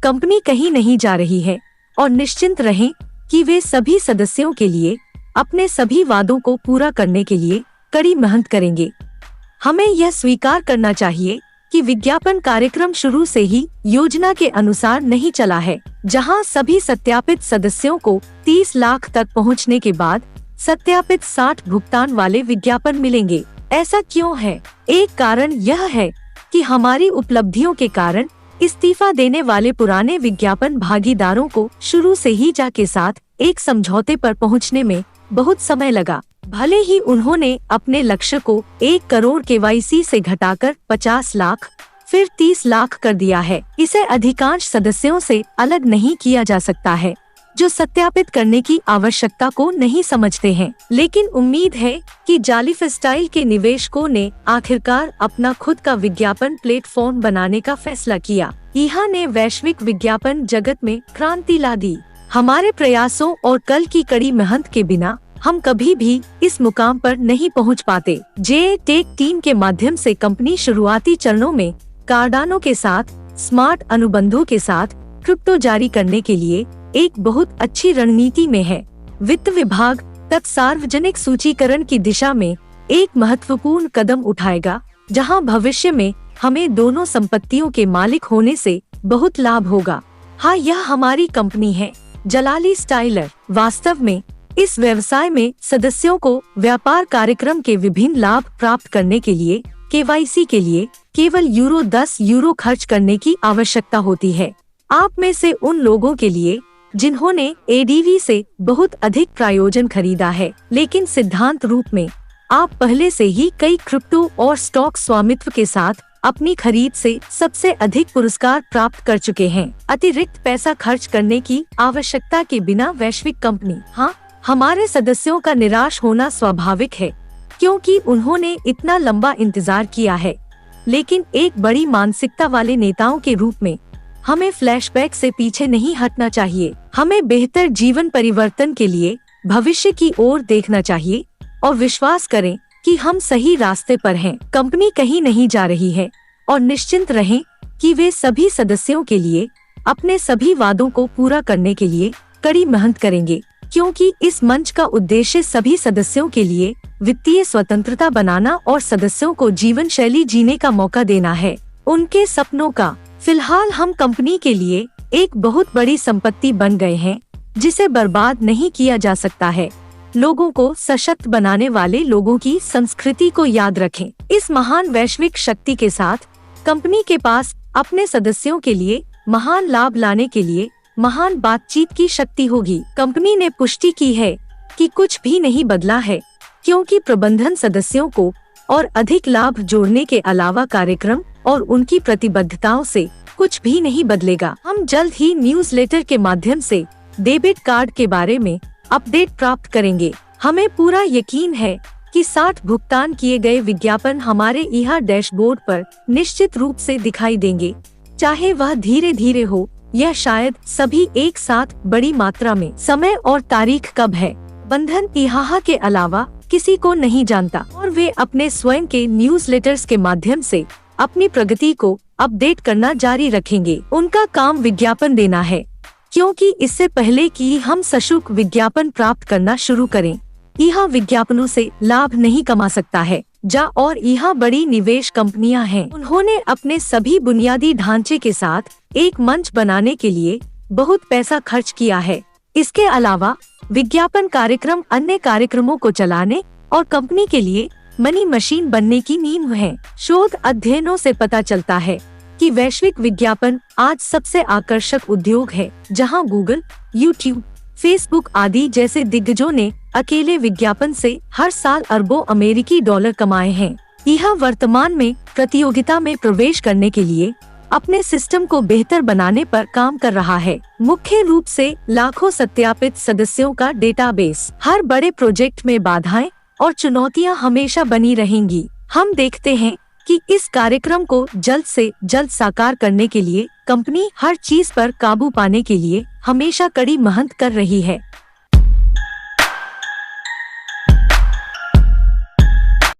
Company कहीं नहीं जा रही है और निश्चिंत रहें कि वे सभी सदस्यों के लिए अपने सभी वादों को पूरा करने के लिए कड़ी मेहनत करेंगे। हमें यह स्वीकार करना चाहिए कि विज्ञापन कार्यक्रम शुरू से ही योजना के अनुसार नहीं चला है, जहां सभी सत्यापित सदस्यों को 30 लाख तक पहुंचने के बाद सत्यापित 60 भुगतान वाले विज्ञापन मिलेंगे। ऐसा क्यों है? एक कारण यह है कि हमारी उपलब्धियों के कारण इस्तीफा देने वाले पुराने विज्ञापन भागीदारों को शुरू से ही जा के साथ एक समझौते पर पहुंचने में बहुत समय लगा। भले ही उन्होंने अपने लक्ष्य को 1 करोड़ KYC से घटाकर 50 लाख फिर 30 लाख कर दिया है। इसे अधिकांश सदस्यों से अलग नहीं किया जा सकता है जो सत्यापित करने की आवश्यकता को नहीं समझते हैं। लेकिन उम्मीद है कि जालीफस्टाइल के निवेशकों ने आखिरकार अपना खुद का विज्ञापन प्लेटफॉर्म बनाने का फैसला किया। ईहा ने वैश्विक विज्ञापन जगत में क्रांति ला दी। हमारे प्रयासों और कल की कड़ी मेहनत के बिना हम कभी भी इस मुकाम पर नहीं पहुंच पाते। जे टेक टीम के माध्यम से कंपनी शुरुआती चरणों में कार्डानो के साथ स्मार्ट अनुबंधों के साथ क्रिप्टो जारी करने के लिए एक बहुत अच्छी रणनीति में है। वित्त विभाग तक सार्वजनिक सूचीकरण की दिशा में एक महत्वपूर्ण कदम उठाएगा, जहां भविष्य में हमें दोनों संपत्तियों के मालिक होने से बहुत लाभ होगा। हाँ, यह हमारी कंपनी है जलाली स्टाइलर। वास्तव में इस व्यवसाय में सदस्यों को व्यापार कार्यक्रम के विभिन्न लाभ प्राप्त करने के लिए KYC के लिए केवल €10 खर्च करने की आवश्यकता होती है। आप में से उन लोगों के लिए जिन्होंने ADV से बहुत अधिक प्रायोजन खरीदा है, लेकिन सिद्धांत रूप में आप पहले से ही कई क्रिप्टो और स्टॉक स्वामित्व के साथ अपनी खरीद से सबसे अधिक पुरस्कार प्राप्त कर चुके हैं। अतिरिक्त पैसा खर्च करने की आवश्यकता के बिना वैश्विक कंपनी। हाँ, हमारे सदस्यों का निराश होना स्वाभाविक है क्योंकि उन्होंने इतना लंबा इंतजार किया है, लेकिन एक बड़ी मानसिकता वाले नेताओं के रूप में हमें फ्लैशबैक से पीछे नहीं हटना चाहिए। हमें बेहतर जीवन परिवर्तन के लिए भविष्य की ओर देखना चाहिए और विश्वास करें कि हम सही रास्ते पर हैं। कंपनी कहीं नहीं जा रही है और निश्चिंत रहें कि वे सभी सदस्यों के लिए अपने सभी वादों को पूरा करने के लिए कड़ी मेहनत करेंगे, क्योंकि इस मंच का उद्देश्य सभी सदस्यों के लिए वित्तीय स्वतंत्रता बनाना और सदस्यों को जीवन शैली जीने का मौका देना है, उनके सपनों का। फिलहाल हम कंपनी के लिए एक बहुत बड़ी संपत्ति बन गए हैं जिसे बर्बाद नहीं किया जा सकता है। लोगों को सशक्त बनाने वाले लोगों की संस्कृति को याद रखें। इस महान वैश्विक शक्ति के साथ कंपनी के पास अपने सदस्यों के लिए महान लाभ लाने के लिए महान बातचीत की शक्ति होगी। कंपनी ने पुष्टि की है कि कुछ भी नहीं बदला है, क्योंकि प्रबंधन सदस्यों को और अधिक लाभ जोड़ने के अलावा कार्यक्रम और उनकी प्रतिबद्धताओं से कुछ भी नहीं बदलेगा। हम जल्द ही न्यूज़लेटर के माध्यम से डेबिट कार्ड के बारे में अपडेट प्राप्त करेंगे। हमें पूरा यकीन है कि 60 भुगतान किए गए विज्ञापन हमारे ईहा डैशबोर्ड पर निश्चित रूप से दिखाई देंगे, चाहे वह धीरे धीरे हो या शायद सभी एक साथ बड़ी मात्रा में। समय और तारीख कब है, बंधन ईहा के अलावा किसी को नहीं जानता और वे अपने स्वयं के न्यूज़लेटर्स के माध्यम से अपनी प्रगति को अपडेट करना जारी रखेंगे। उनका काम विज्ञापन देना है, क्योंकि इससे पहले कि हम सशुल्क विज्ञापन प्राप्त करना शुरू करें, ईहा विज्ञापनों से लाभ नहीं कमा सकता है। जा और ईहा बड़ी निवेश कंपनियां हैं। उन्होंने अपने सभी बुनियादी ढांचे के साथ एक मंच बनाने के लिए बहुत पैसा खर्च किया है। इसके अलावा विज्ञापन कार्यक्रम अन्य कार्यक्रमों को चलाने और कंपनी के लिए मनी मशीन बनने की नींव है। शोध अध्ययनों से पता चलता है कि वैश्विक विज्ञापन आज सबसे आकर्षक उद्योग है, जहां गूगल, यूट्यूब, फेसबुक आदि जैसे दिग्गजों ने अकेले विज्ञापन से हर साल अरबों अमेरिकी डॉलर कमाए हैं। ईहा वर्तमान में प्रतियोगिता में प्रवेश करने के लिए अपने सिस्टम को बेहतर बनाने पर काम कर रहा है, मुख्य रूप से लाखों सत्यापित सदस्यों का डेटाबेस। हर बड़े प्रोजेक्ट में बाधाएं और चुनौतियां हमेशा बनी रहेंगी। हम देखते हैं कि इस कार्यक्रम को जल्द से जल्द साकार करने के लिए कंपनी हर चीज पर काबू पाने के लिए हमेशा कड़ी मेहनत कर रही है।